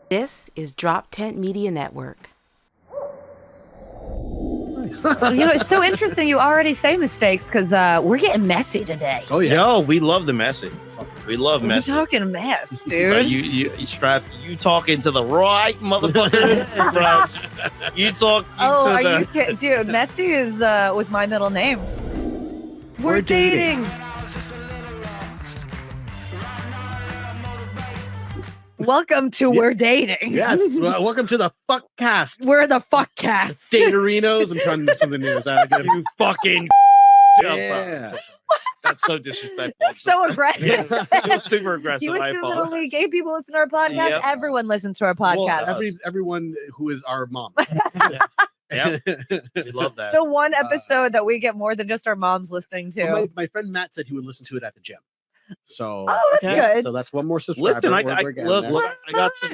This is Drop Tent Media Network. It's so interesting you already say mistakes because we're getting messy today. Oh yeah. No, we love the messy. We love We're messy. talking mess, dude. You talking to the right motherfucker. Right. You talk. Are you kidding? Dude, messy was my middle name. We're dating. Welcome to We're Dating. Yes. Well, welcome to the Fuckcast. We're the Fuckcast. Datarinos. I'm trying to do something new. Is that good? You fucking. Yeah. That's so disrespectful. So aggressive. Yes, it was super aggressive. You I assume that apologize. only gay people listen to our podcast? Yep. Everyone listens to our podcast. Well, everyone who is our mom. Yeah, we love that. The one episode that we get more than just our moms listening to. Well, my friend Matt said he would listen to it at the gym. So That's good. So that's one more subscriber. Listen, We're getting there. look,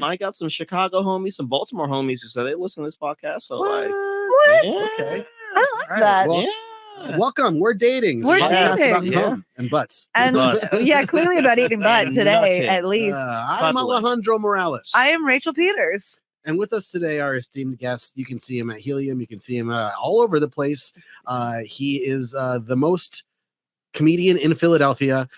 I got some Chicago homies, some Baltimore homies who said they listen to this podcast. So What? yeah. Okay. I love All right, that. well, Yeah. Welcome. We're dating. It's a We're podcast dating. about Yeah. cum and butts. And But- yeah, clearly about eating butt And today, nothing. at least. I'm Alejandro Morales. I am Rachel Peters. And with us today, our esteemed guest. You can see him at Helium. You can see him all over the place. He is the most comedian in Philadelphia.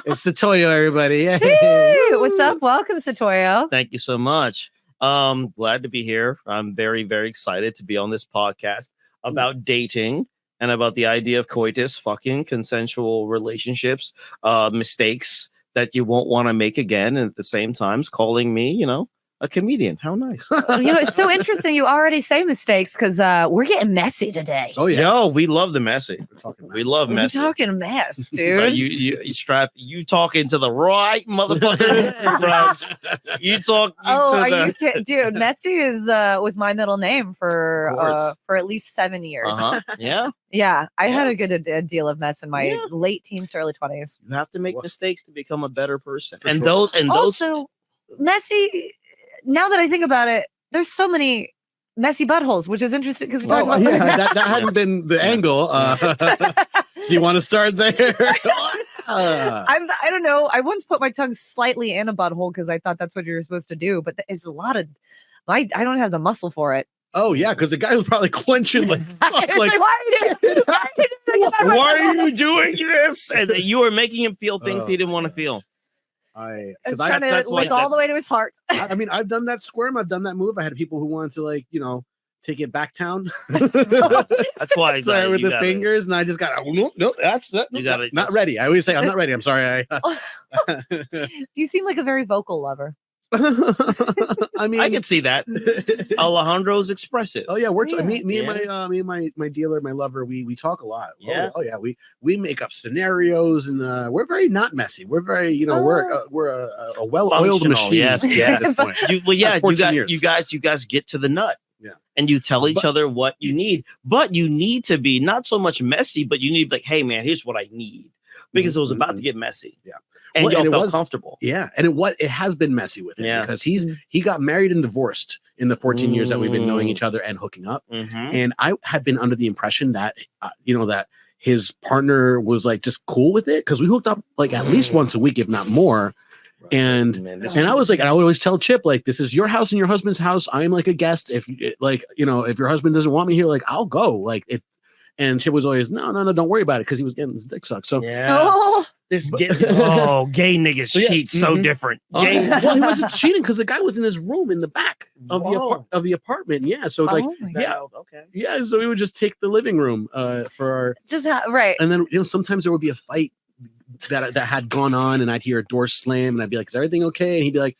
It's Setoiyo, everybody. Yay. Hey, what's up? Welcome, Setoiyo. Thank you so much. Glad to be here. I'm very, very excited to be on this podcast about dating and about the idea of coitus, fucking consensual relationships, mistakes that you won't want to make again. And at the same time, calling me, a comedian. How nice. It's so interesting you already say mistakes because we're getting messy today. Oh yeah. No, we love the messy. We're talking We mess. love We're messy. talking mess, Right, dude. you talking to the right motherfucker. Right. You talk Are to you kidding? Dude, messy was my middle name Of for course. at least 7 years. Uh-huh. Yeah. Yeah, I had Yeah. a good deal of mess in my Yeah. late teens to early 20s. You have to make Well, mistakes to become a better person. For And sure. those Also, messy, now that I think about it, there's so many messy buttholes, which is interesting because we talked Oh, about yeah, that hadn't been the angle. So you want to start there? I don't know. I once put my tongue slightly in a butthole because I thought that's what you're supposed to do, but it's a lot of. I don't have the muscle for it. Oh yeah, because the guy was probably clenching like, fuck, like why are you doing it? Why are you doing it? why are you doing this? And you are making him feel things Oh, he didn't want to feel. I because was trying to that's lick why- all the way to his heart. I mean I've done that squirm, I've done that move. I had people who wanted to take it back town. That's why Sorry, with you the gotta- fingers, and I just got no, that's that. You gotta- not ready. I always say I'm not ready. I'm sorry. You seem like a very vocal lover. I mean, I can see that. Alejandro's expressive. oh yeah, we're Yeah. me Yeah. and my dealer, my lover. We talk a lot. Yeah. Oh yeah. We make up scenarios, and we're very not messy. We're very we're a well-oiled Functional, machine. yes, yeah. At this point. You 14 years. you guys get to the nut. Yeah. And you tell each But- other what you need. But you need to be not so much messy, but you need to be like, hey man, here's what I need. Because it was about to get messy. Yeah. And Well, y'all and it felt was- comfortable. Yeah, and it has been messy with him Yeah. because he got married and divorced in the 14 years that we've been knowing Mm. each other and hooking up. Mhm. And I had been under the impression that that his partner was like just cool with it because we hooked up like at least once a week, if not more. And Man, this and I was like, and I would always tell Chip, like, this is your house and your husband's house. I'm like a guest. If if your husband doesn't want me here, like I'll go. Like it. And Chip was always, no, don't worry about it because he was getting his dick sucked. So yeah. Oh, This gay niggas So, yeah, cheat so mhm. different. Oh, Gay, well, he wasn't cheating because the guy was in his room in the back of Whoa. the apartment. Yeah, so like oh my God. yeah. Okay. yeah, so we would just take the living room for our, Just right. and then sometimes there would be a fight that had gone on, and I'd hear a door slam, and I'd be like, "Is everything okay?" And he'd be like,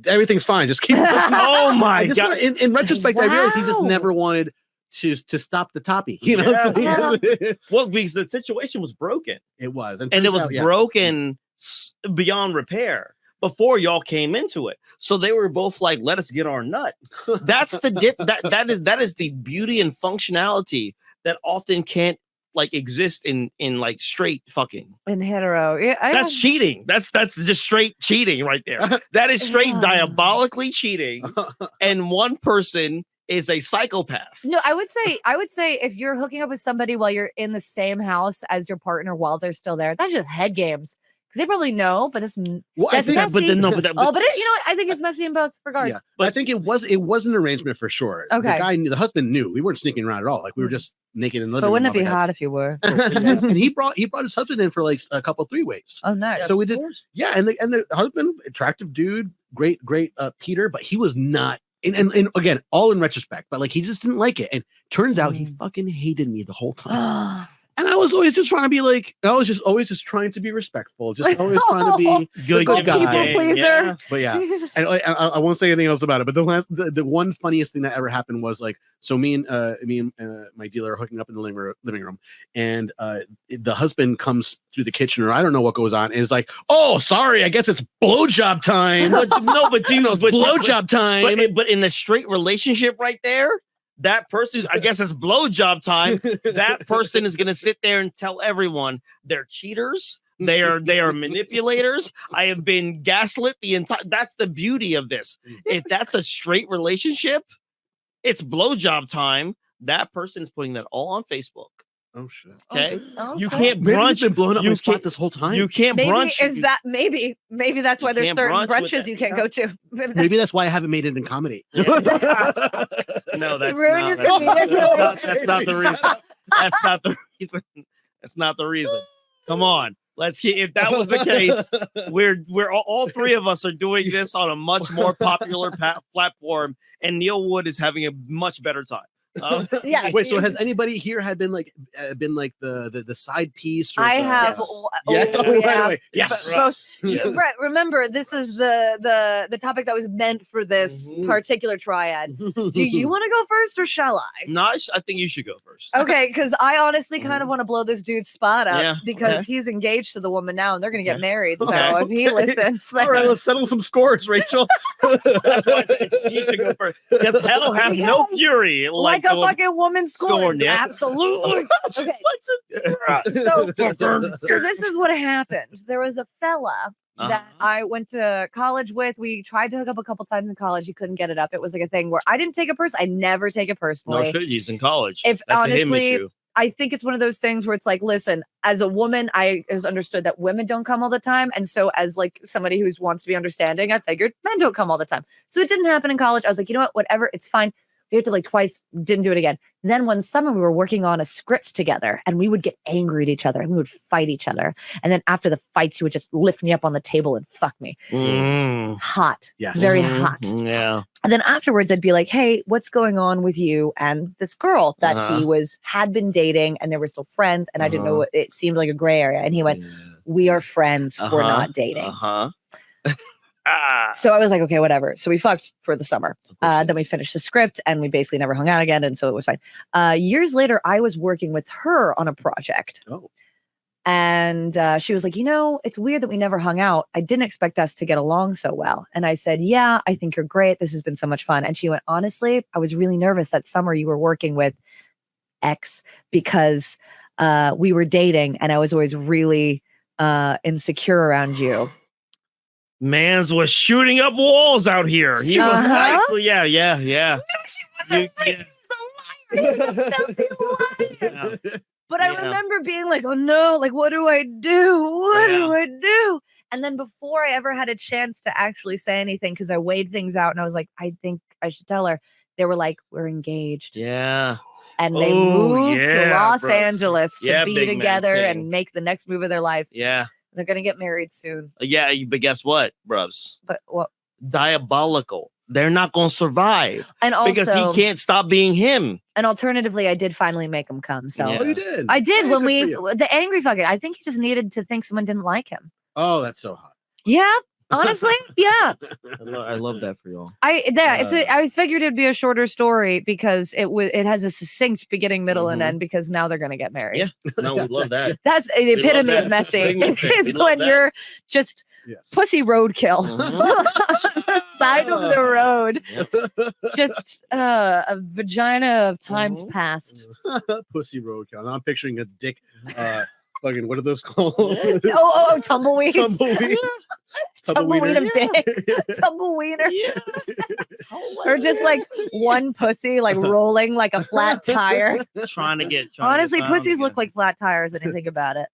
"Everything's fine. Just keep." Oh my I just, god. in retrospect, I realized he just Wow. never wanted to stop the toppy. You know, Yeah. So he just- Well, because the situation was broken. it was, And it turns was out, yeah. broken beyond repair before y'all came into it. So they were both like, let us get our nut. That's the that is the beauty and functionality that often can't like exist in like straight fucking. In hetero. Yeah, That's cheating. That's just straight cheating right there. That is straight diabolically cheating. And one person is a psychopath. No, I would say if you're hooking up with somebody while you're in the same house as your partner while they're still there, that's just head games. they probably know, but that's Well, I that's think, messy. but then no, but that, Oh, but you know what? I think it's messy in both regards. yeah, but I think it was an arrangement for sure. Okay. The husband knew. We weren't sneaking around at all. Like we were just naked in the living But room. wouldn't it be all the hot if you were? guys. And he brought his husband in for like a couple 3-ways. Oh, nice. So we did, yeah, and the husband, attractive dude, great Peter, but he was not. And again, all in retrospect, but like he just didn't like it. And turns out he fucking hated me the whole time. And I was always just trying to be like, I was just always just trying to be respectful, just always trying to be good good guy. People pleaser. Yeah. But yeah, and I won't say anything else about it. But the one funniest thing that ever happened was like, so me and my dealer are hooking up in the living room, and the husband comes through the kitchen, or I don't know what goes on, and is like, "Oh, sorry, I guess it's blowjob time." but Blowjob time. But in a straight relationship, right there. That person's, I guess it's blowjob time. That person is gonna sit there and tell everyone they're cheaters. They are manipulators. I have been gaslit the entire. That's the beauty of this. If that's a straight relationship, it's blowjob time. That person is putting that all on Facebook. Oh shit! Okay, Oh, you okay. can't Maybe brunch. it's been blowing up you my spot can't- this whole time. You can't Maybe brunch. maybe that's why You there's can't certain brunch with brunches that. you can't go to. Maybe that's why I haven't made it in comedy. No, that's Ruin your not. comedic That's not the reason. That's not the reason. That's not the reason. Come on. Let's keep. If that was the case, we're all three of us are doing this on a much more popular platform, and Neil Wood is having a much better time. Yeah. Wait, so has anybody here had been like the side piece? Or I the- have. Yes. Oh, Yeah. yeah. Right away. Yes. But Brett, remember, this is the topic that was meant for this particular triad. Do you want to go first, or shall I? No, I think you should go first. Okay, because I honestly kind of want to blow this dude's spot up Yeah, because okay. he's engaged to the woman now, and they're gonna get Okay. married. So Okay. if he listens, All right, let's settle some scores, Rachel. That's why I said you should go first. Because hell have no fury like a the- fucking woman scorned. Scorned, yeah. Absolutely. Okay. So this is what happened. There was a fella that I went to college with. We tried to hook up a couple times in college. He couldn't get it up. It was like a thing where I didn't take it personally. I never take it personally. No should use in college. If That's a him honestly, issue. I think it's one of those things where it's like, listen, as a woman, I has understood that women don't come all the time. And so as like somebody who wants to be understanding, I figured men don't come all the time. So it didn't happen in college. I was like, you know what, whatever, it's fine. We had to like twice, didn't do it again. Then one summer we were working on a script together and we would get angry at each other and we would fight each other. And then after the fights, he would just lift me up on the table and fuck me. Hot. Yes. Very hot. Yeah. And then afterwards, I'd be like, hey, what's going on with you and this girl that he had been dating, and they were still friends. And I didn't know, it seemed like a gray area. And he went, we are friends. We're not dating. So I was like, okay, whatever. So we fucked for the summer. Then we finished the script and we basically never hung out again. And so it was fine. Years later, I was working with her on a project. Oh. And she was like, you know, it's weird that we never hung out. I didn't expect us to get along so well. And I said, yeah, I think you're great. This has been so much fun. And she went, honestly, I was really nervous that summer you were working with X because we were dating and I was always really insecure around you. Mans was shooting up walls out here. He was actually, yeah. No, she wasn't right. He was a liar. But I remember being like, oh no, like, what do I do? What do I do? And then before I ever had a chance to actually say anything, because I weighed things out and I was like, I think I should tell her, they were like, we're engaged. Yeah. And they moved to Los bro. Angeles to be big man together thing. and make the next move of their life. Yeah. They're going to get married soon. Yeah, but guess what, bruvs? But what? Diabolical. They're not going to survive. And also, because he can't stop being him. And alternatively, I did finally make him come. So Oh, you did. I did Hey, when good for you. the angry fucker. I think he just needed to think someone didn't like him. Oh, that's so hot. Yeah, honestly, yeah. I love that for y'all. I figured it'd be a shorter story because it has a succinct beginning, middle, and end because now they're gonna get married. Yeah, no, we love that. That's the love epitome that. of messy. We Is love when that. you're just pussy roadkill. Side of the road. Just a vagina of times past. Pussy roadkill. Now I'm picturing a dick. Fucking, what are those called? Tumbleweeds. Tumbleweed. Tumbleweed of dick. Tumbleweeder. Or just like one pussy like rolling like a flat tire. Trying to get. Honestly, pussies look like flat tires when you think about it.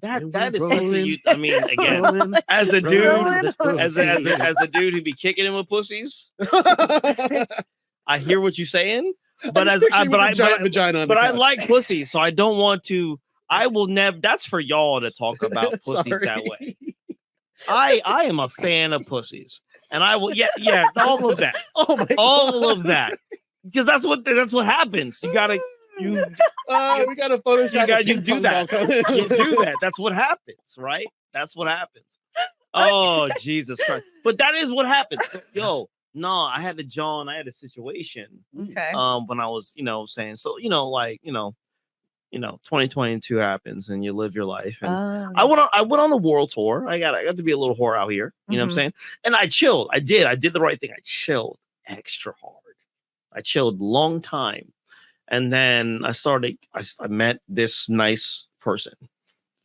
that is rolling, something you. I mean, again, rolling, as a rolling dude, this pussy. as a dude who be kicking in with pussies, I hear what you're saying. But vagina on but the I couch. like pussy, so I don't want to. I will never. That's for y'all to talk about pussies Sorry. that way. I am a fan of pussies, and I will. Yeah, all of that, Oh my all of that, because that's what happens. You we got a Photoshop. you do that. You do that. That's what happens, right? That's what happens. Oh Jesus Christ! But that is what happens. So, yo, no, I had a situation. Okay. When I was, saying so, 2022 happens and you live your life. And I went on the world tour. I got to be a little whore out here. You know what I'm saying? And I chilled. I did the right thing. I chilled extra hard. I chilled long time. And then I met this nice person.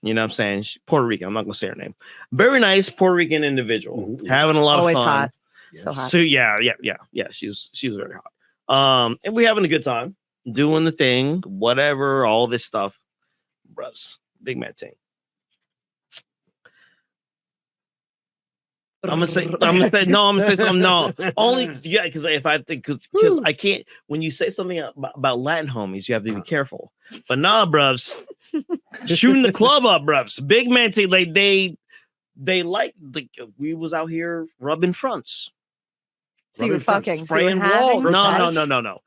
You know what I'm saying? Puerto Rican. I'm not gonna say her name. Very nice Puerto Rican individual. Having a lot Always of fun. hot. So hot. So yeah. She was very hot. And we having a good time, doing the thing, whatever, all this stuff. Bros, big man thing. I'm gonna say something. No, only because if I think because I can't. When you say something about Latin homies, you have to be careful. But nah, bruvs, shooting the club up, bruvs. Big man thing. Like they like we was out here rubbing fronts. So you were fucking. So you were spraying having walls. No.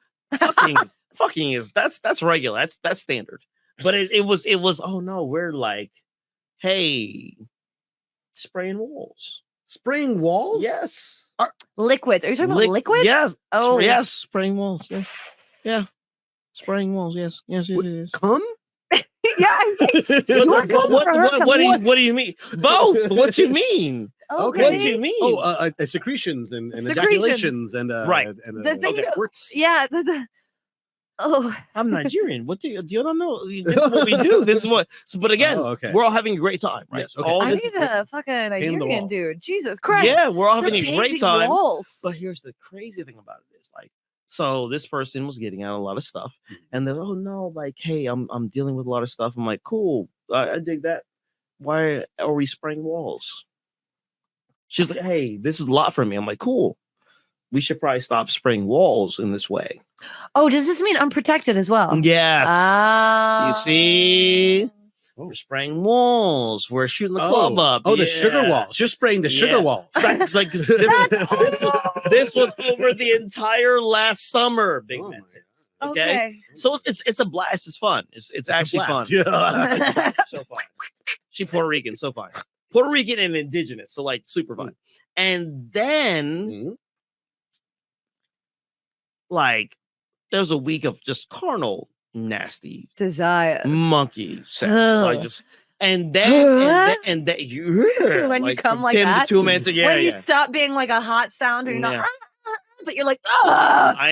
Fucking is that's regular. That's standard. But it was. Oh no, we're like, hey, spraying walls. Spraying walls? Yes. liquids. Are you talking about liquids? Yes. Oh. Yes. Spraying walls. Yeah. Spraying walls. Yes. Come? Yeah. What do you mean? Both. What you mean? Okay. What do you mean? Oh, secretions and Secretions. ejaculations and Right. The thing is- squirts. Yeah. Oh. I'm Nigerian. What do you don't know? This is what we do. This is what. So, but again, okay. we're all having a great time, right? Yes, okay. All I this- need a fucking Nigerian walls. dude. Jesus Christ. yeah, we're all having They're a great painting time. walls. But here's the crazy thing about it is like, so this person was getting out a lot of stuff, and they're oh no, like, hey, I'm dealing with a lot of stuff. I'm like, cool, I dig that. Why are we spraying walls? She's like, hey, this is a lot for me. I'm like, cool. We should probably stop spraying walls in this way. Oh, does this mean unprotected as well? Yes. Ah. You see? We're spraying walls. We're shooting the club up. Oh, the sugar walls. You're spraying the sugar walls. It's like this was over the entire last summer, Big Man. Okay? So it's a blast. It's fun. It's actually fun. Yeah. So fun. She's Puerto Rican, so fun. Puerto Rican and indigenous, so like super fun. And then like there's a week of just carnal, nasty Desire. monkey sex. Ugh. Like just and then yeah, When you come from like 10 that? to 2 minutes. Yeah, when you yeah. stop being like a hot sound or you're not, Yeah. but you're like, oh. I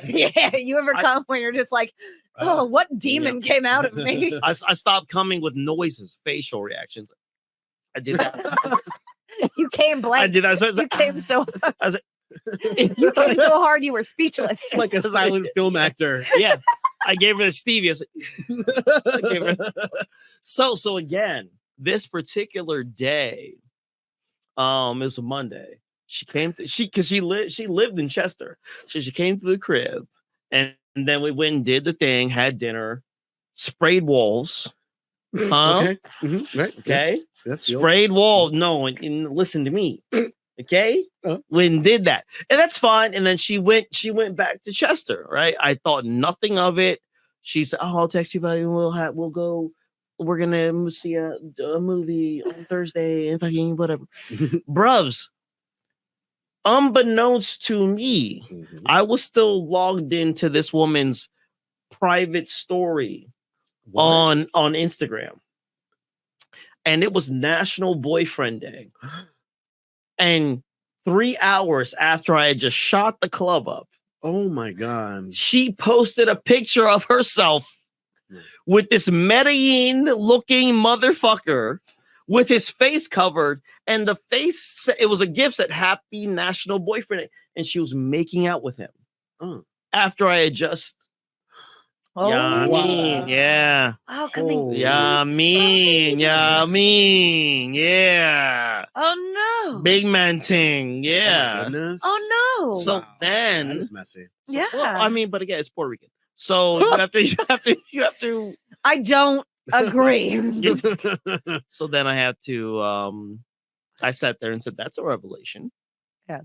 You ever come when you're just like, oh, what demon came out of me? I stopped coming with noises, facial reactions. I did that. You came blank. I did that. So You came so. I was You came so hard you were speechless. It's like a silent film actor. yeah. I gave her the Stevie. So again, this particular day, it was a Monday. She came because she lived in Chester. So she came to the crib and then we went and did the thing, had dinner, sprayed walls. Okay. Right. Okay. Yes. Sprayed walls. No, and listen to me. Okay. Went and did that. And that's fine. And then she went back to Chester, right? I thought nothing of it. She said, oh, I'll text you about it. We'll go. We're gonna see a movie on Thursday and fucking whatever. Bruvs. Unbeknownst to me, I was still logged into this woman's private story on Instagram. And it was National Boyfriend Day. And 3 hours after I had just shot the club up, Oh my God. she posted a picture of herself with this Medellin looking motherfucker with his face covered, and the face, it was a gift said Happy National Boyfriend Day, and she was making out with him after I had just Oh, Yeah, Wow. yeah. oh, coming. Oh. Yeah, yeah. Oh no. Big man ting, Oh my yeah. goodness. Oh no. So Wow. then, that is messy. yeah. well, I mean, but again, it's Puerto Rican. So you have to. I don't agree. So then I had to. I sat there and said, "That's a revelation." Yeah.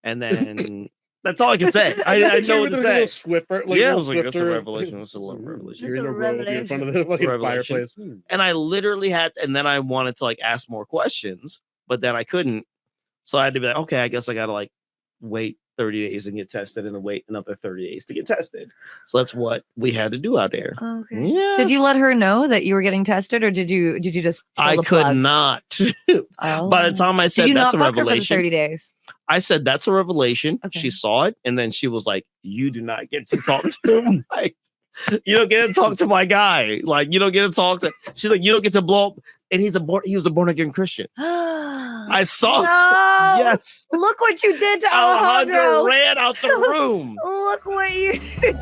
And then that's all I can say. I know what to say. Swiffer, Yeah, I was like, "That's a revelation. That's a little revelation." You're in That's a a robe in front of the fucking revelation. fireplace. And I literally had, and then I wanted to like ask more questions, but then I couldn't. So I had to be like, okay, I guess I gotta like wait 30 days and get tested, and then wait another 30 days to get tested. So that's what we had to do out there. Okay. Yeah. Did you let her know that you were getting tested, or did you just? Pull I the could plug? not. Oh. By the time I Did said you that's not a fuck her for the revelation, 30 days? I said that's a revelation. Okay. She saw it, and then she was like, "You do not get to talk to my, you don't get to talk to my guy. Like you don't get to talk to." She's like, "You don't get to blow up." And he was a born again Christian. I saw. No. Yes, Look what you did to Alejandro Alejandro. ran out the room. Look what you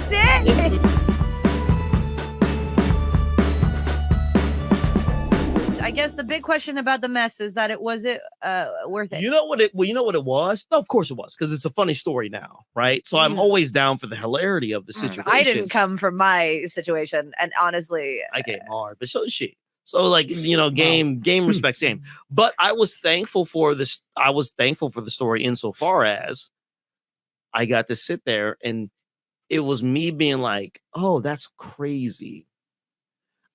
did. I guess the big question about the mess is that was it worth it? You know what it? Well, you know what it was. No, of course it was, because it's a funny story now, right? So I'm always down for the hilarity of the situation. I didn't come from my situation, and honestly, I came hard, but so did she. So like game respects game. But I was thankful for this. I was thankful for the story insofar as I got to sit there and it was me being like, "Oh, that's crazy."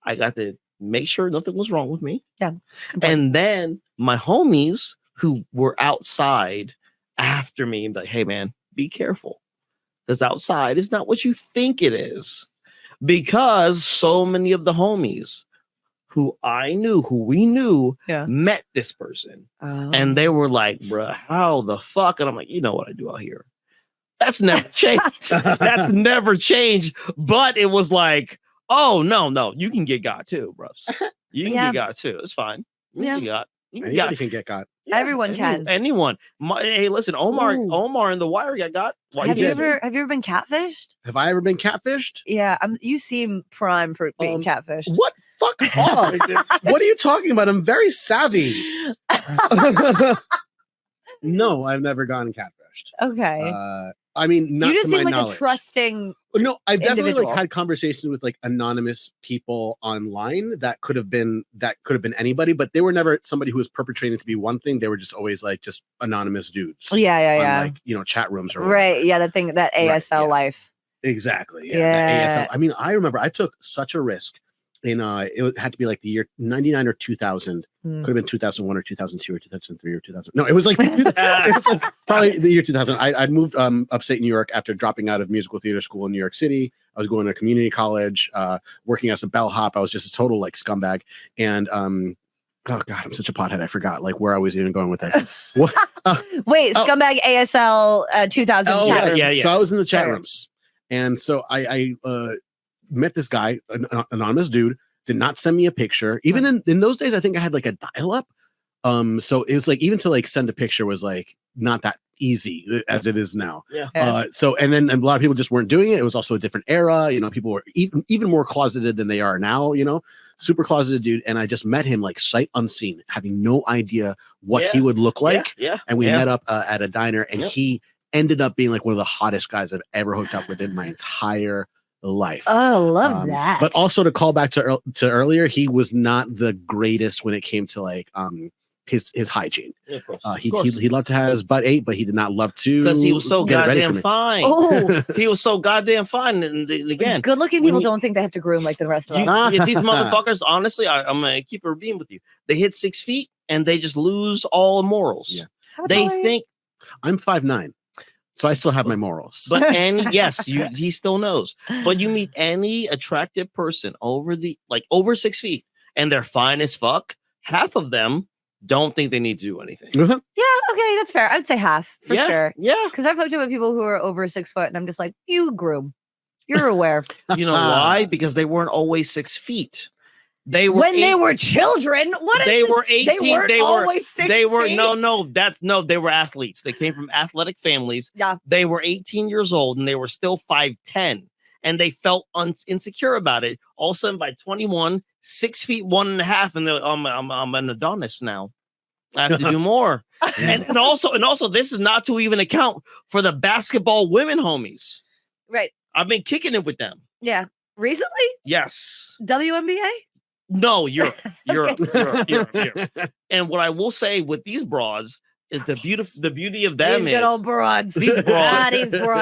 I got to make sure nothing was wrong with me. Yeah. And then my homies who were outside after me and like, "Hey man, be careful. Because outside is not what you think it is." Because so many of the homies who we knew, Yeah. met this person. Oh. And they were like, "Bruh, how the fuck?" And I'm like, "You know what I do out here. That's never changed. That's never changed." But it was like, "Oh, no, you can get got too, bros. You can get got too. It's fine. You can get got. You can Anybody can get got. Yeah, Everyone can. Anyone. Hey, listen, Omar Ooh. in The Wire got. Why Have you did. ever been catfished? Have I ever been catfished? Yeah, you seem prime for being catfished. What? Fuck off. What are you talking about? I'm very savvy. No, I've never gotten catfished. Okay. I mean, not you just to my seem like knowledge. a trusting. No, I've definitely individual. like had conversations with like anonymous people online that could have been anybody, but they were never somebody who was perpetrating to be one thing. They were just always like just anonymous dudes. Yeah. On, like, chat rooms or Right. whatever. Yeah. That ASL yeah. life. Exactly. Yeah. Yeah. The ASL. I mean, I remember I took such a risk in it had to be like the year 99 or 2000. Could have been 2001 or 2002 or 2003 or 2000. No, it was like, it was like probably the year 2000. I'd moved upstate New York after dropping out of musical theater school in New York City. I was going to community college, working as a bellhop. I was just a total like scumbag. And oh God, I'm such a pothead. I forgot like where I was even going with this. Wait, scumbag ASL 2000 chat room. Yeah. So I was in the chat Right. rooms, and so I met this guy, an anonymous dude. Did not send me a picture. Even in those days, I think I had like a dial-up. So it was like even to like send a picture was like not that easy as it is now. Yeah. So and then a lot of people just weren't doing it. It was also a different era. People were even more closeted than they are now. Super closeted dude. And I just met him like sight unseen, having no idea what he would look like. Yeah. And we met up at a diner, and he ended up being like one of the hottest guys I've ever hooked up with in my entire life. Oh, love that. But also to call back to earlier, he was not the greatest when it came to like his hygiene. Yeah, of course. He loved to have his butt ate, but he did not love to Because he was so get it ready for goddamn me. fine. Oh, He was so goddamn fine. And again, good looking when people you- don't think they have to groom like the rest of us. these motherfuckers, honestly, I'm gonna keep a beam with you. They hit 6 feet and they just lose all morals. Yeah. How They tall are you? think, I'm 5'9", so I still have my morals. but he still knows. But you meet any attractive person over 6 feet and they're fine as fuck, half of them don't think they need to do anything. Yeah, okay, that's fair. I'd say half for sure. Yeah. Because I've hooked up with people who are over 6 foot, and I'm just like, you groom. You're aware. You know why? Because they weren't always 6 feet. They were When they were children, they were 18. They weren't always 6 They were feet. they were athletes. They came from athletic families. Yeah. They were 18 years old and they were still 5'10". and they felt insecure about it. All of a sudden, by 21, 6 feet 1.5, and they're like, I'm an Adonis now. I have to do more. and also, this is not to even account for the basketball women homies. Right. I've been kicking it with them. Yeah. Recently? Yes. WNBA? No, Europe. And what I will say with these broads is the beauty of them These is good old broads. these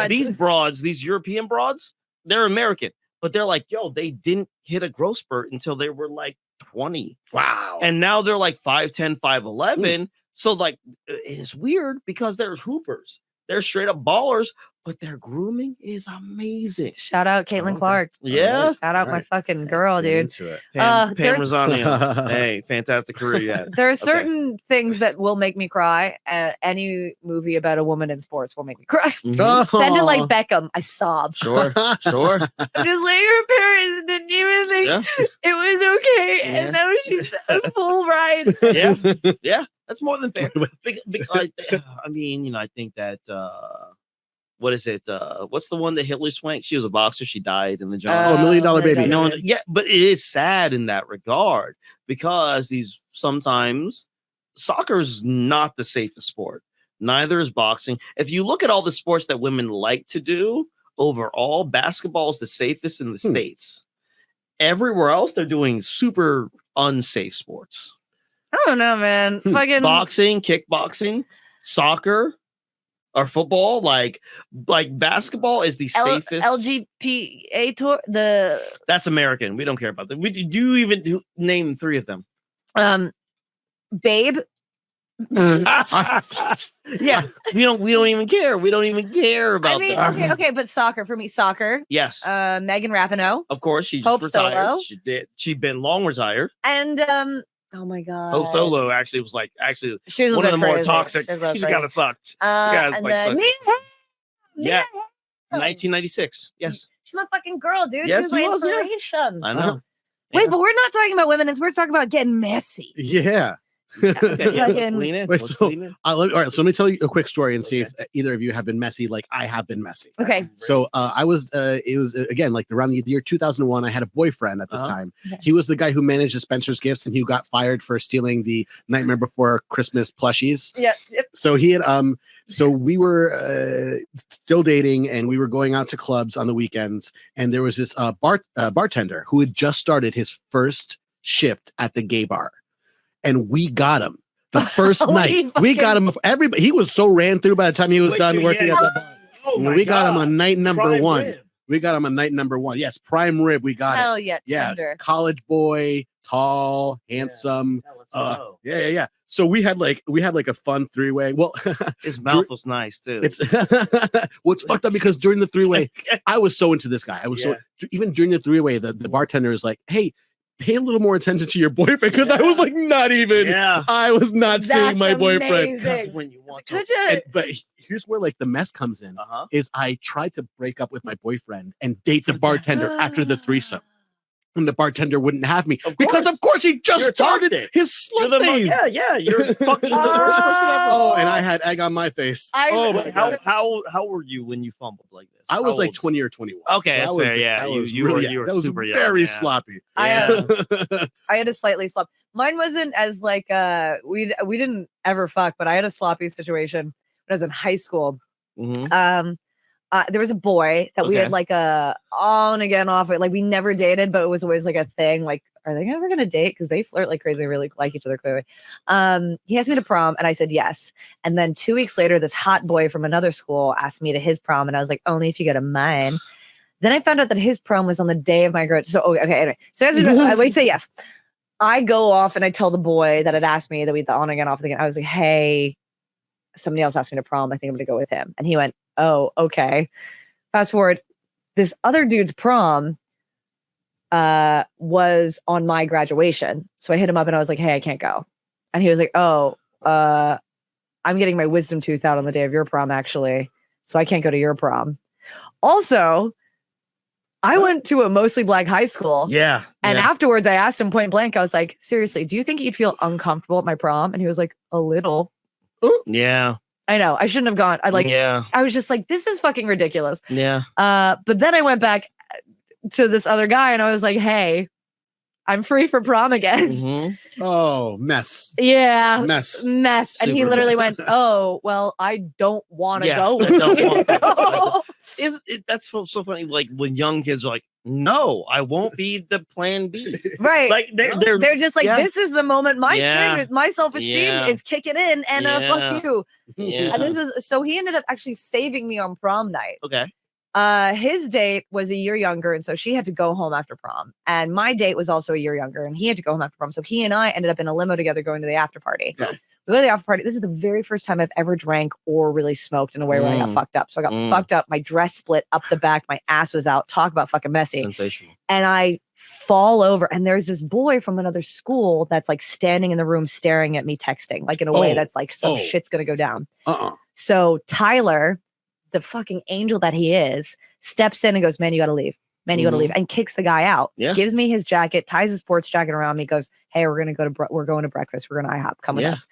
These broads. these European broads, they're American, but they're like, yo, they didn't hit a growth spurt until they were like 20. Wow. And now they're like 5'10", 5'11". So like it's weird because they're hoopers. They're straight up ballers, but their grooming is amazing. Shout out Caitlin Okay. Clark. Yeah. Shout out my fucking girl, Get dude. into it. Pam there's- Rosania. Hey, fantastic career you had. There are certain things that will make me cry. Any movie about a woman in sports will make me cry. Mhm. Bend it like Beckham. I sob. Sure. Sure. I'm just like, her parents didn't even think Yeah. it was okay. Yeah. And now she's a full ride. Yeah. Yeah. That's more than fair. I mean, I think that what is it? What's the one that Hitler Swank? She was a boxer. She died in the jungle. $1 million baby. No, yeah, but it is sad in that regard because sometimes soccer is not the safest sport. Neither is boxing. If you look at all the sports that women like to do, overall, basketball is the safest in the States. Everywhere else, they're doing super unsafe sports. I don't know, man. Fucking Boxing, kickboxing, soccer, or football. Like basketball is the safest. LGPA tour. That's American. We don't care about them. We do even name 3 of them. Babe. Yeah, we don't even care. We don't even care about I mean, them. okay, but soccer for me, soccer. Yes, Megan Rapinoe of course. She just Hope retired. Solo. She did. She'd been long retired. and oh my god, Hope Solo actually was she was a one of bit the more crazy. toxic. She was a bit She crazy. kind of sucked. And like, then sucked. Yeah. Nia. 1996. Yes, She's my fucking girl, dude. Yes, She was my she was, yeah. inspiration. I know. Wait, but we're not talking about women. We're talking about getting messy. Yeah. Okay, yeah, let's Fucking- lean in. Wait, Let's so- lean in. All right, so let me tell you a quick story and see if either of you have been messy like I have been messy. Okay. So it was again like around the year 2001. I had a boyfriend at this time. Okay. He was the guy who managed the Spencer's Gifts, and he got fired for stealing the Nightmare Before Christmas plushies. Yeah. Yep. So he had so we were still dating, and we were going out to clubs on the weekends, and there was this bartender who had just started his first shift at the gay bar, and we got him the first night. We got him. Everybody, he was so ran through by the time he was done working at the bar. Oh And my we got him God. on night number Prime 1. rib. We got him on night number 1. Yes, prime rib. We got it. Hell yeah, Yeah, tender. college boy, tall, handsome. Yeah, let's go. Yeah. So we had like a fun 3-way. Well, His mouth was nice too. it's what's fucked up because during the 3-way, I was so into this guy. I was so even during the 3-way, the bartender is like, "Hey, pay a little more attention to your boyfriend," because I was like, not even. Yeah. I was not That's seeing my boyfriend. amazing. That's when you want to. Could you? But here's where like the mess comes in. Uh-huh. Is I tried to break up with my boyfriend and date the bartender after the threesome. And the bartender wouldn't have me because, of course, he just You're started toxic. his You're slut the phase. yeah. You're fucking the worst person ever. Oh, and I had egg on my face. Oh, my but God. how were you when you fumbled like this? I was How like old? 20 or 21. Okay, that's fair, yeah. You were that was super young, very yeah. sloppy. Yeah. I had a slightly slop. Mine wasn't as like we didn't ever fuck, but I had a sloppy situation when I was in high school. Mhm. There was a boy that we Okay. had like a on again off it. Like we never dated, but it was always like a thing. Like, are they ever gonna date? Because they flirt like crazy. They really like each other clearly. He asked me to prom, and I said yes. And then 2 weeks later, this hot boy from another school asked me to his prom, and I was like, only if you go to mine. Then I found out that his prom was on the day of my graduation. So okay, anyway. So as we say yes. I go off and I tell the boy that had asked me that we the on again off again. I was like, hey, somebody else asked me to prom. I think I'm gonna go with him. And he went, oh, okay. Fast forward, this other dude's prom was on my graduation. So I hit him up and I was like, hey, I can't go. And he was like, oh, I'm getting my wisdom tooth out on the day of your prom, actually. So I can't go to your prom. Also, I went to a mostly black high school. Yeah. And yeah. afterwards, I asked him point blank, I was like, seriously, do you think you'd feel uncomfortable at my prom? And he was like, a little. Yeah. I know. I shouldn't have gone. I Yeah. was just like, this is fucking ridiculous. Yeah. But then I went back to this other guy, and I was like, hey, I'm free for prom again. Mhm. Oh, mess. Yeah. Mess. And he Super literally mess. went, oh, well, I don't want to Yeah, go. I don't want that. with That's so funny. Like when young kids are like, "No, I won't be the plan B." you." Right. Like They're just like, yeah. this is the moment my Yeah. standards, my self-esteem Yeah. is kicking in, and fuck you. Yeah. And this is so he ended up actually saving me on prom night. Okay. His date was a year younger, and so she had to go home after prom. And my date was also a year younger, and he had to go home after prom. So he and I ended up in a limo together going to the after party. Yeah. We go to the after party. This is the very first time I've ever drank or really smoked in a way where I got fucked up. So I got fucked up. My dress split up the back. My ass was out. Talk about fucking messy. Sensational. And I fall over, and there's this boy from another school that's like standing in the room staring at me texting, like in a way that's like some shit's gonna go down. So Tyler, the fucking angel that he is, steps in and goes, man, you gotta leave. Man, you gotta leave, and kicks the guy out. Yeah. Gives me his jacket, ties his sports jacket around me, goes, hey, we're going to breakfast. We're going to IHOP. Come with us.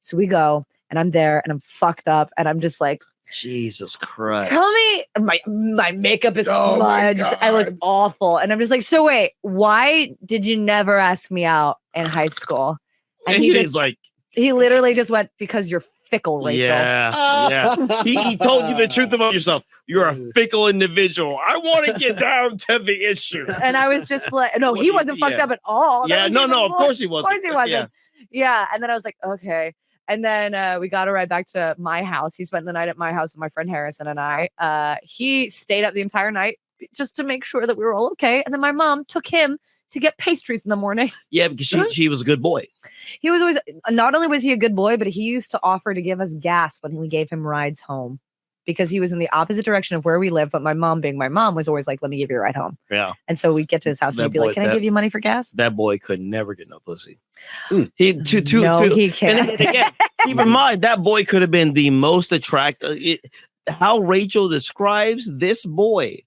So we go, and I'm there, and I'm fucked up, and I'm just like, Jesus Christ. tell me, my makeup is smudged. I look awful. And I'm just like, so wait, why did you never ask me out in high school? And he's like, he literally just went, because you're fickle, Rachel. Yeah. He told you the truth about yourself. You're a fickle individual. I want to get down to the issue. And I was just like, no, he wasn't fucked up at all. Yeah, no, of course he wasn't. Of course he wasn't. Yeah. And then I was like, okay. And then we got to ride back to my house. He spent the night at my house with my friend Harrison and I. He stayed up the entire night just to make sure that we were all okay. And then my mom took him to get pastries in the morning. Yeah, because she was a good boy. He was always, not only was he a good boy, but he used to offer to give us gas when we gave him rides home, because he was in the opposite direction of where we live. But my mom, being my mom, was always like, let me give you a ride home. Yeah. And so we'd get to his house and he'd be like, can I give you money for gas? That boy could never get no pussy. He can't. And again, keep in mind, that boy could have been the most attractive. How Rachel describes this boy,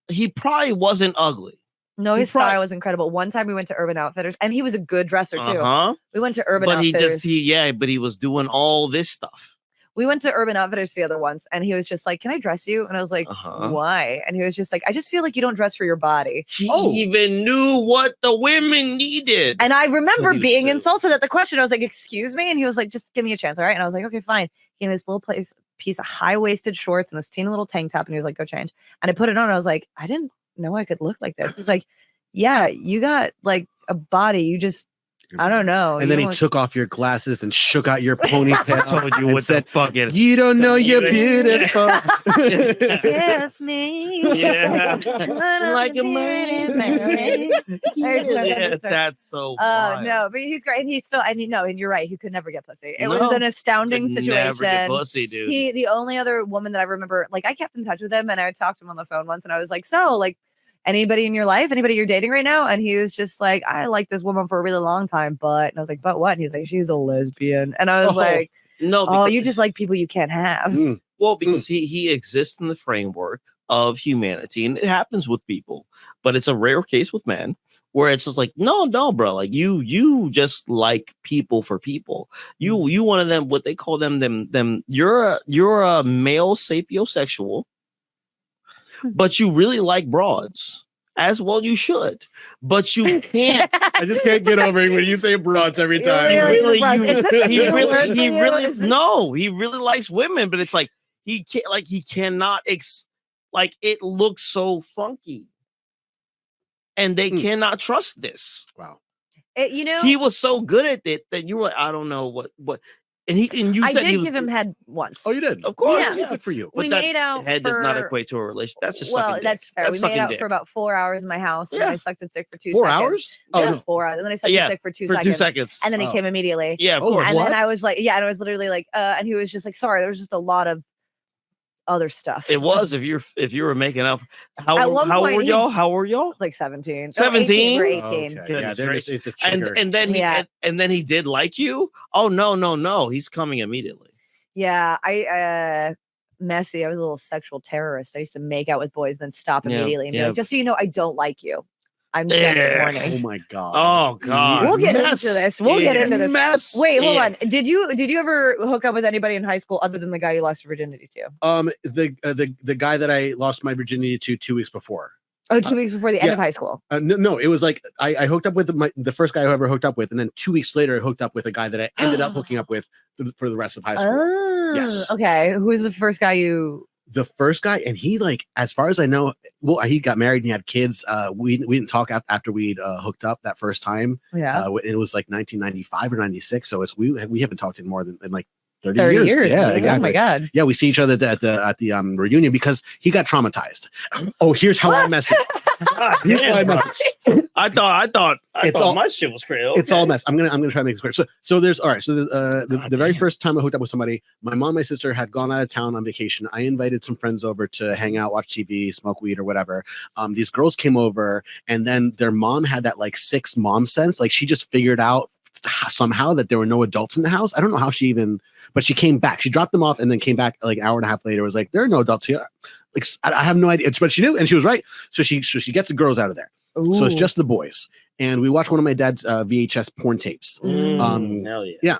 he probably wasn't ugly. No, his style was incredible. One time we went to Urban Outfitters, and he was a good dresser too. We went to Urban Outfitters. But he was doing all this stuff. We went to Urban Outfitters the other once, and he was just like, can I dress you? And I was like, why? And he was just like, I just feel like you don't dress for your body. He even knew what the women needed. And I remember being insulted at the question. I was like, excuse me? And he was like, just give me a chance, all right? And I was like, okay, fine. He had this little piece of high-waisted shorts and this teeny little tank top, and he was like, go change. And I put it on, and I was like, I didn't know I could look like this. He's like, yeah, you got like a body. You just, I don't know. And then he took off your glasses and shook out your ponytail. Told you what said, the fucking. You don't know you're beautiful. Kiss me. Yeah. Like a man. Yeah, that's so wild. No, but he's great. And he's still, and you're right. He could never get pussy. It was an astounding situation. Never get pussy, dude. The only other woman that I remember, like, I kept in touch with him, and I talked to him on the phone once, and I was like, so, like, anybody in your life, anybody you're dating right now? And he was just like, I like this woman for a really long time, but, and I was like, but what? And he's like, she's a lesbian. And I was like, no, you just like people you can't have. Well, because he exists in the framework of humanity, and it happens with people, but it's a rare case with men where it's just like, no, bro, like you just like people for people. You one of them, what they call them. You're a male sapiosexual. But you really like broads, as well you should. But you can't. I just can't get over it when you say broads every time. He really likes women, but it's like he cannot like it looks so funky, and they cannot trust this. Wow. He was so good at it that you were like, I don't know what. And I did give him head once. Oh, you did? Of course. Yeah. Good for you. We made out. Head does not equate to a relationship. That's just sucking dick. That's fair. That's we made out dick. for about 4 hours in my house, and I sucked his dick for 2 4 seconds. hours? Yeah, 4 hours. And then I sucked his dick for 2 seconds. 2 seconds. And then he came immediately. Yeah, of course. And then I was like, and I was literally like, and he was just like, sorry, there was just a lot of other stuff. It was if you were making up. How were y'all? Like 17. 17? We're 18. Okay. Yeah, it's a trigger. And then he did like you. Oh no, he's coming immediately. Yeah, messy. I was a little sexual terrorist. I used to make out with boys, then stop immediately and be like, just so you know, I don't like you. I'm just horny. Oh my god. Oh god. We'll get into this. Mess. Wait, hold on. Did you ever hook up with anybody in high school other than the guy you lost your virginity to? The guy that I lost my virginity to 2 weeks before. Oh, 2 weeks before the end of high school. No, it was like I hooked up with the first guy I ever hooked up with, and then 2 weeks later I hooked up with a guy that I ended up hooking up with for the rest of high school. Oh, Yes. Okay. Who was the first guy you? The first guy, and he, like, as far as I know, well, he got married and he had kids. We didn't talk after we'd hooked up that first time. Yeah. It was like 1995 or 96, so we haven't talked in more than like 30 30 years. Yeah, exactly. Oh my god. Yeah, we see each other at the reunion because he got traumatized. Oh, here's how I message. I thought my shit was crazy. It's all a mess. I'm gonna try to make this clear. So there's all right. So the very first time I hooked up with somebody, my mom and my sister had gone out of town on vacation. I invited some friends over to hang out, watch TV, smoke weed or whatever. These girls came over, and then their mom had that like sixth mom sense. Like she just figured out somehow that there were no adults in the house. I don't know how but she came back. She dropped them off and then came back like an hour and a half later. Was like, there are no adults here. Like I have no idea, but she knew, and she was right. So she gets the girls out of there. Ooh. So it's just the boys, and we watch one of my dad's VHS porn tapes. Hell yeah.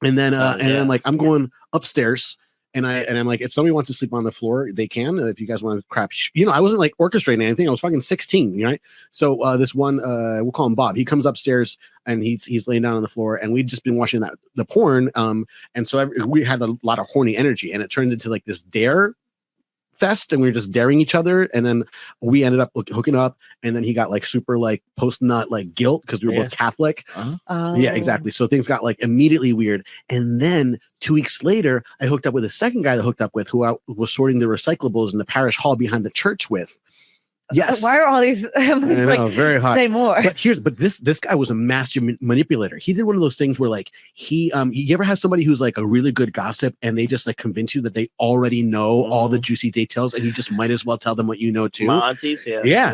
And then then like I'm going upstairs. And I'm like, if somebody wants to sleep on the floor, they can. If you guys want to crap, I wasn't like orchestrating anything. I was fucking 16, right? So this one, we'll call him Bob. He comes upstairs and he's laying down on the floor, and we'd just been watching the porn. And so we had a lot of horny energy, and it turned into like this dare fest, and we were just daring each other, and then we ended up hooking up, and then he got like super like post nut like guilt because we were both Catholic. Yeah, exactly. So things got like immediately weird, and then 2 weeks later I hooked up with a second guy that hooked up with who I was sorting the recyclables in the parish hall behind the church with. Yes. Why are all these? I'm just I know, very hot. Say more. But this guy was a master manipulator. He did one of those things where like you ever have somebody who's like a really good gossip and they just like convince you that they already know all the juicy details, and you just might as well tell them what you know too. My aunties, yeah.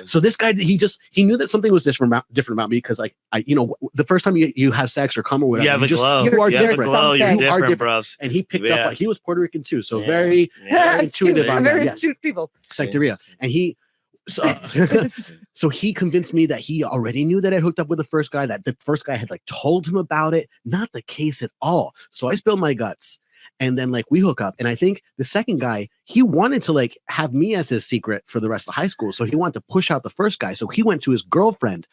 So this guy, he knew that something was different about me because like the first time you have sex or come or whatever, you are different. You are different. And he picked up. He was Puerto Rican too, so very intuitive on that. Yes. People. Setoiyo. And so he convinced me that he already knew that I hooked up with the first guy, that the first guy had like told him about it. Not the case at all. So I spilled my guts, and then like we hook up, and I think the second guy, he wanted to like have me as his secret for the rest of high school. So he wanted to push out the first guy. So he went to his girlfriend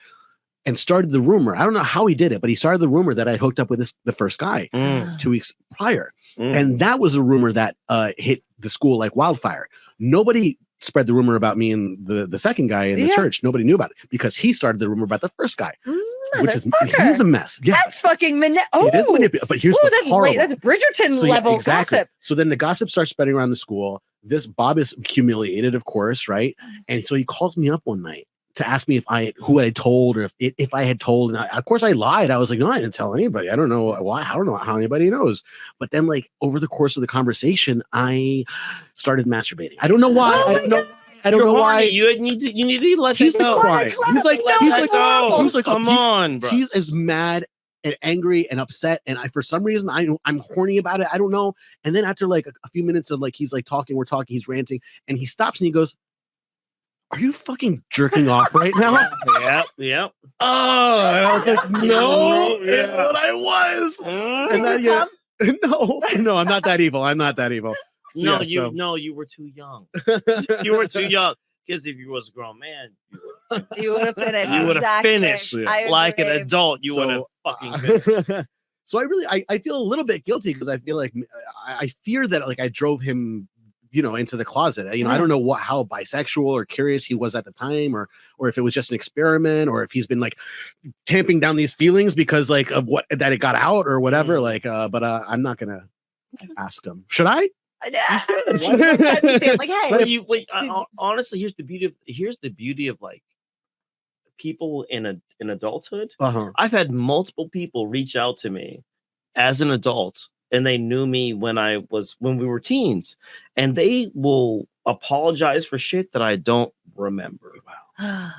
and started the rumor. I don't know how he did it, but he started the rumor that I hooked up with the first guy 2 weeks prior. And that was a rumor that hit the school like wildfire. Nobody spread the rumor about me and the second guy in the church. Nobody knew about it because he started the rumor about the first guy, which is he's a mess. Yeah, that's fucking it is manipulative. But here's what's horrible. That's Bridgerton level gossip. So then the gossip starts spreading around the school. This Bob is humiliated, of course, right? And so he calls me up one night to ask me who I had told, or if I had told. And of course I lied. I was like, no, I didn't tell anybody. I don't know why. I don't know how anybody knows. But then like over the course of the conversation, I started masturbating. I don't know why. I don't know why. You need to let he's that go. Quiet. He's like, come on, bro. He's as mad and angry and upset, and for some reason I'm horny about it. I don't know. And then after like a few minutes of like he's like we're talking, he's ranting, and he stops and he goes, "Are you fucking jerking off right now?" Yep. Oh, and I was like, "No, but I was." And then no, I'm not that evil. So, you were too young. You were too young. Because if you was a grown man, you would have finished. You would have finished like an adult. You would have fucking finished. So I feel a little bit guilty because I feel like I fear that like I drove him, into the closet. I don't know how bisexual or curious he was at the time, or if it was just an experiment, or if he's been like tamping down these feelings because like of that it got out or whatever. Like, but I'm not gonna ask him. Should I? Like, hey, honestly, here's the beauty of like people in adulthood. I've had multiple people reach out to me as an adult, and they knew me when we were teens, and they will apologize for shit that I don't remember. Wow.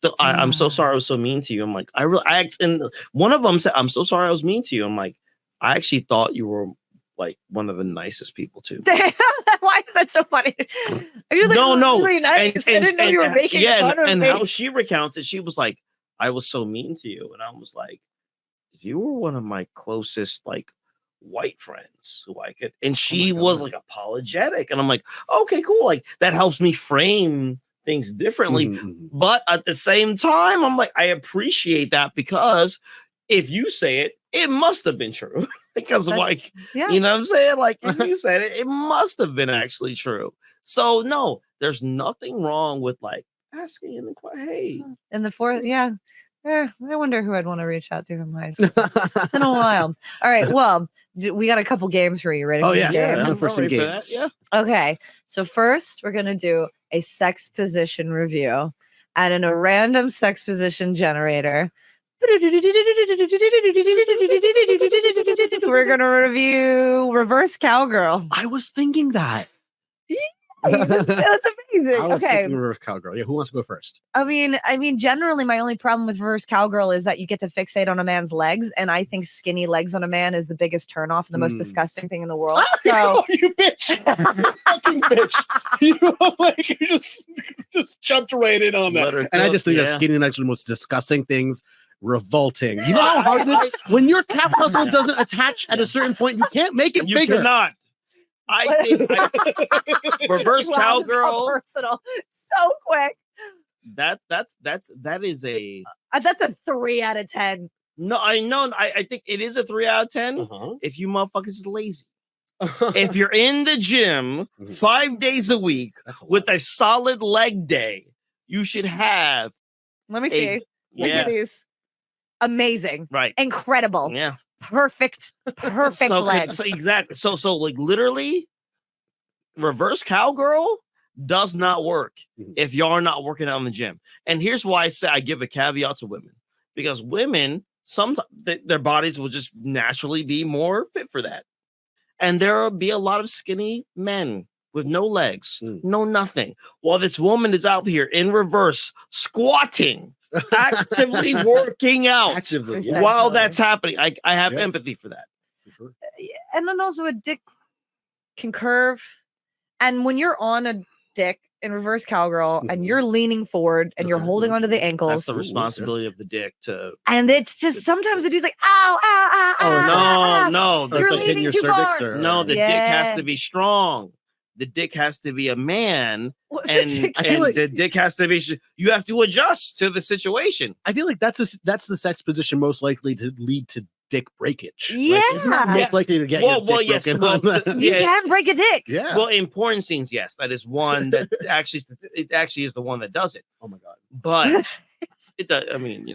So I'm so sorry I was so mean to you. I'm like, and one of them said, "I'm so sorry I was mean to you." I'm like, I actually thought you were like one of the nicest people too. Why is that so funny? Are you like really nice? I didn't know you were making fun of me. How she recounted, she was like, "I was so mean to you," and I was like, "You were one of my closest like white friends who I could, and she was like apologetic, and I'm like, okay, cool, like that helps me frame things differently. But at the same time, I'm like, I appreciate that, because if you say it, it must have been true. Because like, you know what I'm saying? Like, if you said it, it must have been actually true. So no, there's nothing wrong with like asking in the hey. And the fourth, I wonder who I'd want to reach out to in high school. It's been a while. All right, well, we got a couple games for you. Ready? Oh yeah, game? for some games. Yeah. Okay, so first we're gonna do a sex position review, and in a random sex position generator. We're gonna review reverse cowgirl. I was thinking that. That's amazing. I was Okay. thinking reverse cowgirl. Yeah, who wants to go first? I mean, generally, my only problem with reverse cowgirl is that you get to fixate on a man's legs, and I think skinny legs on a man is the biggest turnoff and the most disgusting thing in the world. So, you bitch! You fucking bitch! You just jumped right in on that, and I just think that skinny legs are the most disgusting things. Revolting. You know how hard it is when your calf muscle doesn't attach at a certain point. You can't make it bigger. You cannot. I think reverse cowgirl. Personal, so quick. That is a That's a 3 out of 10. no. I know. I think it is a 3 out of 10. If you motherfuckers is lazy. If you're in the gym 5 days a week with a solid leg day, you should have. Let me see. Look at these. Amazing. Right. Incredible. Yeah. Perfect legs. So exactly. So like literally, reverse cowgirl does not work if y'all are not working out in the gym. And here's why I say I give a caveat to women, because women sometimes their bodies will just naturally be more fit for that, and there will be a lot of skinny men with no legs, no nothing, while this woman is out here in reverse squatting. Actively working out while that's happening. I have empathy for that. For sure. And then also a dick can curve. And when you're on a dick in reverse cowgirl and you're leaning forward and you're holding onto the ankles. That's the responsibility of the dick to. And it's just sometimes the dude's like, ow, ow, ow, ow. No. You're leaning too far. No, the dick has to be strong. The dick has to be a man, and the dick has to be. You have to adjust to the situation. I feel like that's the sex position most likely to lead to dick breakage. Yeah, like, it's not most likely to get your dick broken. You can break a dick. Yeah. Well, in porn scenes, yes, that is one that actually is the one that does it. Oh my god! But it does. I mean,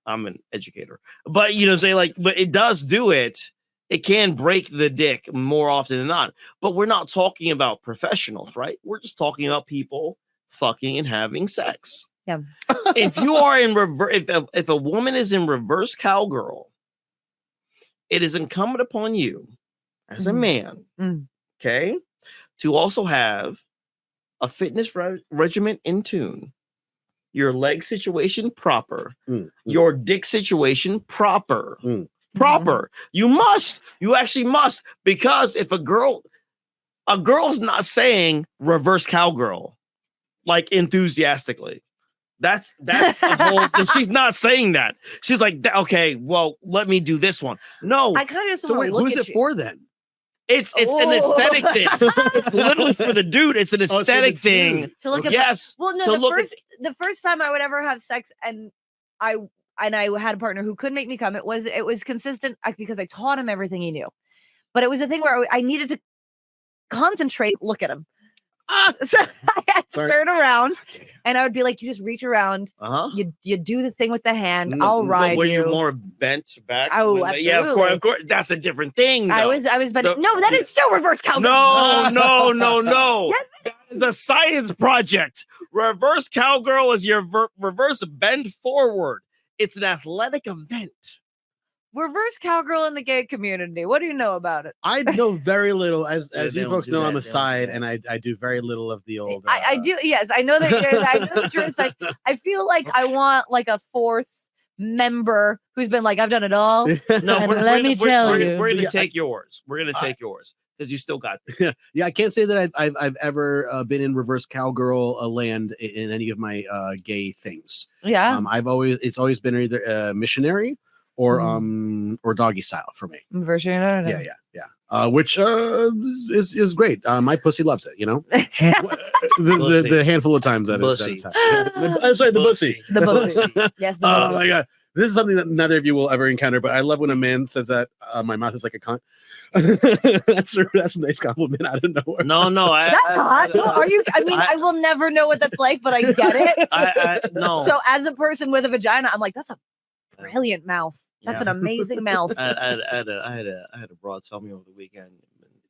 I'm an educator, but but it does do it. It can break the dick more often than not, but we're not talking about professionals, right? We're just talking about people fucking and having sex. Yeah. If you are in reverse, if a woman is in reverse cowgirl, it is incumbent upon you as a man, okay, to also have a fitness regimen in tune, your leg situation proper, your dick situation proper. Proper. You actually must, because if a girl's not saying reverse cowgirl like enthusiastically. That's a whole. She's not saying that. She's like, okay, well, let me do this one. No, I kind of just so want wait, to look who's at it for then? It's an aesthetic thing. It's literally for the dude. It's an aesthetic thing to look at. Yes. Well, no, the first time I would ever have sex and I had a partner who could make me come. It was consistent because I taught him everything he knew, but it was a thing where I needed to concentrate, look at him. So I had to turn around, and I would be like, "You just reach around. You do the thing with the hand. I'll ride were you." you more bent back? Oh, absolutely. Yeah, of course. That's a different thing. Though. I was bent. No, that is still reverse cowgirl. No. Yes. That is a science project. Reverse cowgirl is your reverse bend forward. It's an athletic event. Reverse cowgirl in the gay community. What do you know about it? I know very little. As you folks know, I'm a They don't side, do and I do very little of the old. I do. Yes, I know that. I know that you're a side. I feel like I want like a fourth member who's been like, I've done it all. No, And let me tell you. We're gonna take yours. We're gonna take yours because you still got this. Yeah, I can't say that I've ever been in reverse cowgirl land in any of my gay things. Yeah. It's always been either missionary or doggy style for me. Version. Yeah. Which is great. My pussy loves it. You know, the handful of times that it's happened. That's right, the pussy. The pussy. Yes. The Oh pussy. my god, this is something that neither of you will ever encounter. But I love when a man says that my mouth is like a cunt. that's a nice compliment out of nowhere. No, That's hot. Are you? I mean, I will never know what that's like, but I get it. No. So as a person with a vagina, I'm like, that's a brilliant mouth. That's an amazing mouth. I had a broad tell me over the weekend.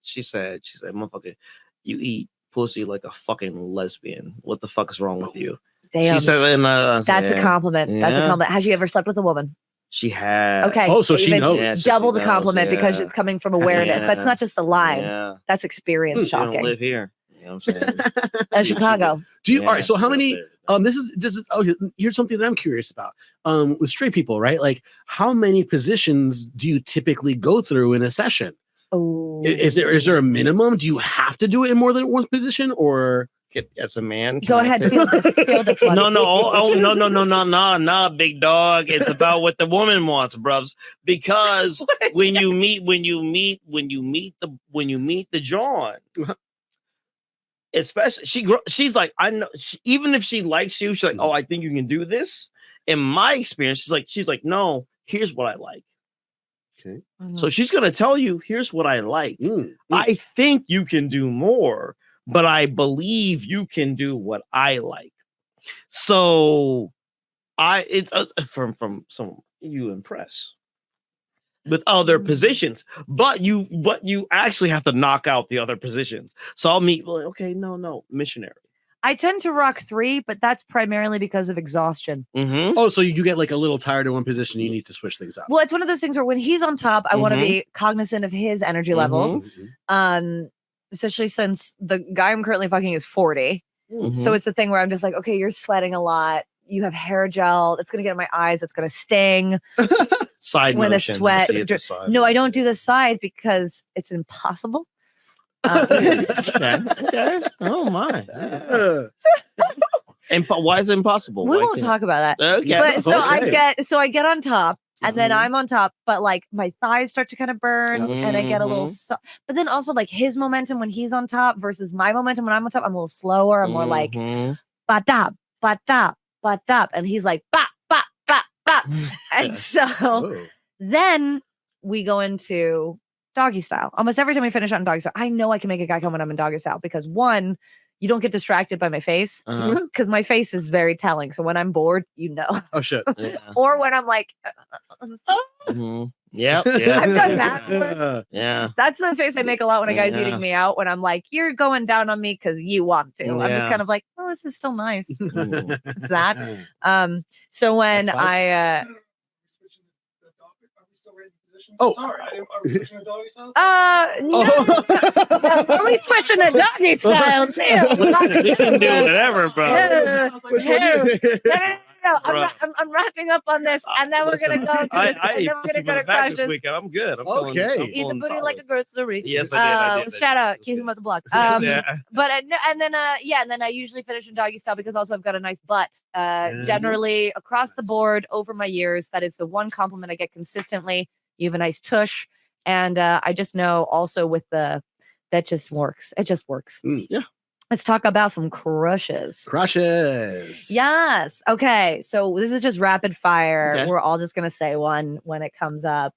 She said, motherfucker, you eat pussy like a fucking lesbian. What the fuck is wrong with you? Damn. She said, and that's a compliment. Yeah. That's a compliment. Has she ever slept with a woman? She had. Okay. Oh, so she even knows. Yeah, double the knows, compliment because yeah. it's coming from awareness. Yeah. That's not just a line. Yeah. That's experience You don't shocking. live here. You know what I'm saying? Chicago. Do you? Yeah, All right. So she how lives many? there. This is. Oh, here's something that I'm curious about. With straight people, right? Like, how many positions do you typically go through in a session? Oh, Is there a minimum? Do you have to do it in more than one position, or As a man, Go ahead. Feel this one. No, no, big dog. It's about what the woman wants, bruvs. Because when you meet the John, especially she's like, I know. Even if she likes you, she's like, oh, I think you can do this. In my experience, she's like, no. Here's what I like. okay? So she's gonna tell you, here's what I like. I think you can do more, but I believe you can do what I like. So it's from some you impress with other positions, but you actually have to knock out the other positions. So I'll meet like, okay, no, missionary. I tend to rock 3, but that's primarily because of exhaustion. Mm-hmm. Oh, so you get like a little tired in one position, you need to switch things up. Well, it's one of those things where when he's on top, I want to be cognizant of his energy levels. Especially since the guy I'm currently fucking is 40. So it's a thing where I'm just like, okay, you're sweating a lot. You have hair gel. That's going to get in my eyes. It's going to sting. Side when motion. the sweat. See it the side. No, I don't do the side because it's impossible. Okay. Oh my. And why is it impossible? We Why won't can't- talk about that. Okay. But so Okay. I get on top. And then I'm on top, but like my thighs start to kind of burn and I get a little, but then also like his momentum when he's on top versus my momentum when I'm on top, I'm a little slower. I'm more like, ba-da, ba-da, ba-da. And he's like, ba, ba, ba, ba. And so then we go into doggy style. Almost every time we finish out in doggy style, I know I can make a guy come when I'm in doggy style because one, you don't get distracted by my face because my face is very telling. So when I'm bored, you know. Oh shit. Yeah. Or when I'm like, Yeah. I've done that before. Yeah. That's the face I make a lot when a guy's eating me out. When I'm like, you're going down on me because you want to. I'm just kind of like, oh, this is still nice. It's that. So when I Oh. Sorry, are we switching to doggy style? no. Are we switching to doggy style too? You can do whatever, bro. No. I'm wrapping up on this, and then we're gonna go to this, and then we're gonna go to back questions. this weekend. I'm good. I'm Okay. feeling Eat the booty solid. like a grocery. Yes, I did. Shout out, keep him at the block. Yeah. But and then I usually finish in doggy style because also I've got a nice butt. Generally across the board over my years, that is the one compliment I get consistently. You have a nice tush, and I just know also with that just works. It just works. Yeah. Let's talk about some crushes. Crushes. Yes. Okay. So this is just rapid fire. Okay. We're all just gonna say one when it comes up.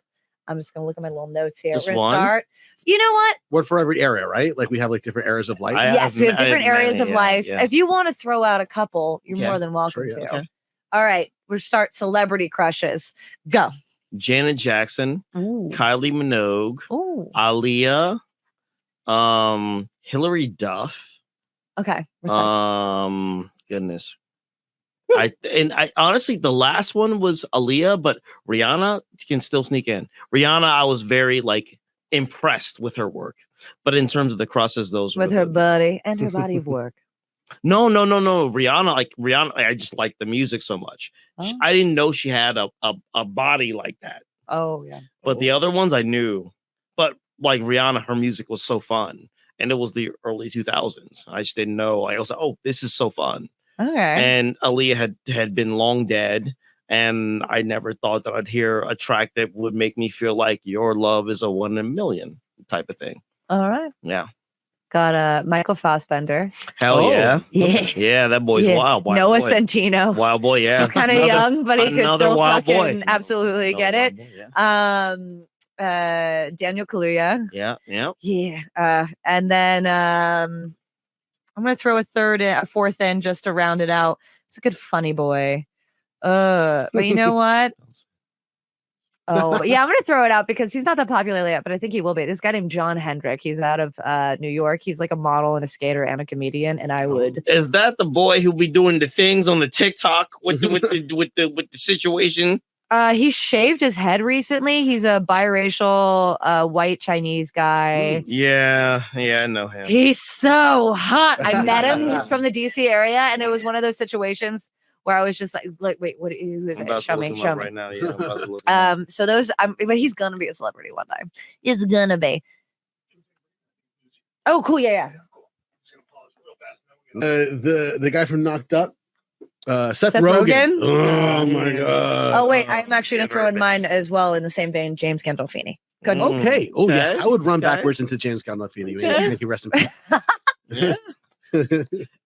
I'm just gonna look at my little notes here. Just We're gonna one? start. You know what? One for every area, right? Like we have like different areas of life. Yes, we have different areas of life. Yeah. If you want to throw out a couple, you're Okay. more than welcome Sure, yeah. to. Okay. All right. We'll start celebrity crushes. Go. Janet Jackson, Ooh. Kylie Minogue, Ooh. Aaliyah, Hillary Duff. Okay. Respect. Goodness. I honestly, the last one was Aaliyah, but Rihanna can still sneak in. Rihanna, I was very like impressed with her work, but in terms of the crosses, those With were her the- body and her body of work. No. Rihanna, I just like the music so much. Oh. I didn't know she had a body like that, Oh yeah. but the other ones I knew. But like Rihanna, her music was so fun, and it was the early 2000s. I just didn't know. I was like, oh, this is so fun. Okay. And Aaliyah had been long dead. And I never thought that I'd hear a track that would make me feel like your love is a 1 in a million type of thing. All right. Yeah. Got Michael Fassbender. Hell yeah. Yeah. Yeah, that boy's wild. Noah boy. Centino. Wild boy, yeah. Kind of young, but he could another still wild fucking boy. absolutely get it. Boy, yeah. Daniel Kaluuya. Yeah. Yeah. And then I'm gonna throw a fourth in just to round it out. It's a good funny boy. But you know what? Oh, yeah, I'm gonna throw it out because he's not that popular yet, but I think he will be. This guy named John Hendrick. He's out of New York. He's like a model and a skater and a comedian. And I would. Is that the boy who be doing the things on the TikTok with the situation? He shaved his head recently. He's a biracial white Chinese guy. Yeah, I know him. He's so hot. I met him. He's from the DC area, and it was one of those situations where I was just like, wait, who is it? Show me. Right now, yeah. I'm about to look him up. So those, but he's gonna be a celebrity one day. He's gonna be. Oh, cool. Yeah. The guy from Knocked Up, Seth Rogen. Oh my god. Oh wait, I'm actually gonna throw in mine as well in the same vein. James Gandolfini. Good. Okay. Oh yeah, Okay. I would run Okay. backwards into James Gandolfini. Okay. Make you rest in peace. Yeah.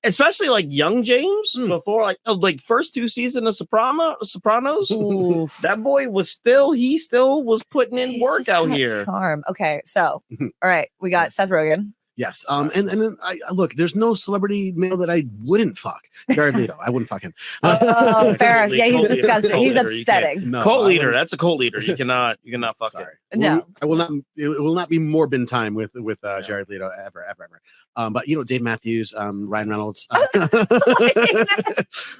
Especially like young James Mm. before like first 2 seasons of Sopranos. Ooh. That boy was still was putting in He's work just out got here. Charm. Okay, so all right, we got Yes. Seth Rogen. Yes. And then I look. There's no celebrity male that I wouldn't fuck. Jared Leto. I wouldn't fuck him. Oh, fair. Yeah, he's Cult leader. disgusting. Cult He's leader. You can't- upsetting. No, Cult I leader. wouldn't. That's a cult leader. You cannot fuck Sorry. No. I will not. It will not be Morbin time with Jared Leto ever. But Dave Matthews, Ryan Reynolds.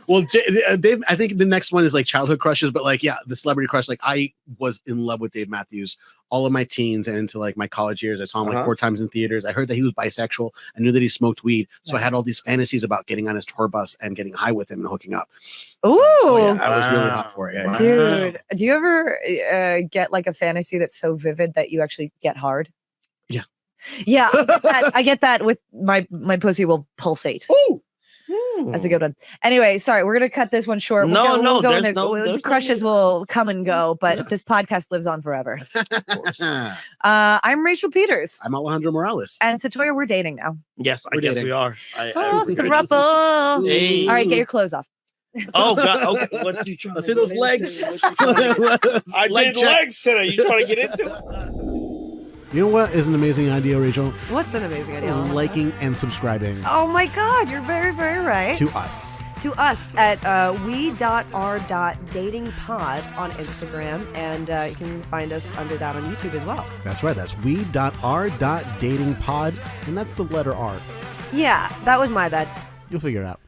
Well, Dave. I think the next one is like childhood crushes, but like the celebrity crush. Like I was in love with Dave Matthews all of my teens and into like my college years. I saw him like 4 times in theaters. I heard that he was bisexual. I knew that he smoked weed, so I had all these fantasies about getting on his tour bus and getting high with him and hooking up. Ooh. Oh, yeah, I was really hot for it. Yeah. Dude, do you ever get like a fantasy that's so vivid that you actually get hard? Yeah. Yeah, I get that with my pussy will pulsate. Ooh. That's a good one. Anyway, sorry, we're gonna cut this one short. Crushes will come and go, but this podcast lives on forever. I'm Rachel Peters. I'm Alejandro Morales. And Setoiyo, we're dating now. Yes, I We're guess dating. we are. Throuple. Hey. All right, get your clothes off. Oh God! Okay, what you trying Let's to see those get legs. into? I Leg did check. legs today. You trying to get into it? You know what is an amazing idea, Rachel? What's an amazing idea? Liking and subscribing Oh my God, you're very, very right. to us. To us at we.r.datingpod on Instagram, and you can find us under that on YouTube as well. That's right. That's we.r.datingpod, and that's the letter R. Yeah, that was my bad. You'll figure it out.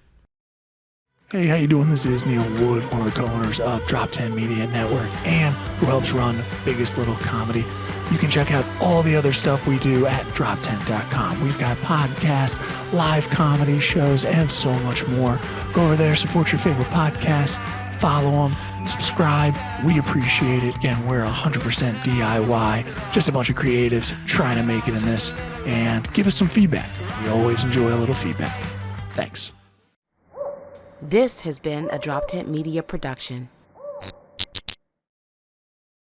Hey, how you doing? This is Neil Wood, one of the co-owners of Drop 10 Media Network and who helps run Biggest Little Comedy. You can check out all the other stuff we do at drop10.com. We've got podcasts, live comedy shows, and so much more. Go over there, support your favorite podcasts, follow them, subscribe. We appreciate it. Again, we're 100% DIY, just a bunch of creatives trying to make it in this, and give us some feedback. We always enjoy a little feedback. Thanks. This has been a Drop Tent Media production.